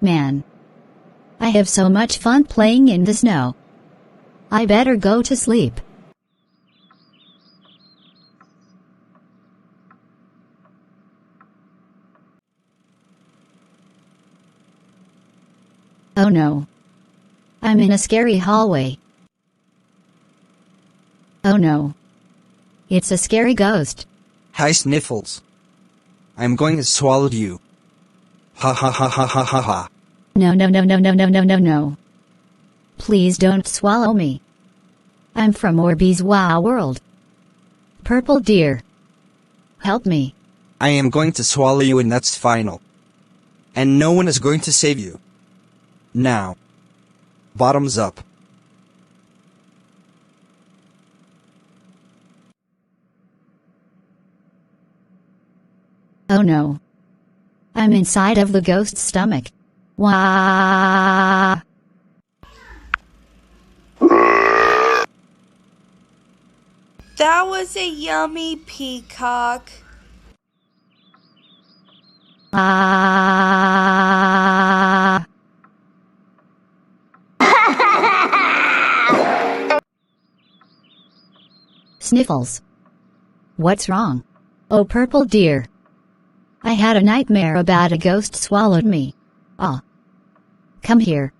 Man, I have so much fun playing in the snow. I better go to sleep. Oh no. I'm in a scary hallway. Oh no. It's a scary ghost. Hi Sniffles. I'm going to swallow you. Ha ha ha ha ha ha ha. No no no no no no no no no. Please don't swallow me. I'm from Orbeez Wow World. Purple deer. Help me. I am going to swallow you and that's final. And no one is going to save you. Now. Bottoms up. Oh no. I'm inside of the ghost's stomach. Wah! That was a yummy peacock. Ah! Sniffles. What's wrong? Oh purple deer. I had a nightmare about a ghost swallowed me. Ah. Come here.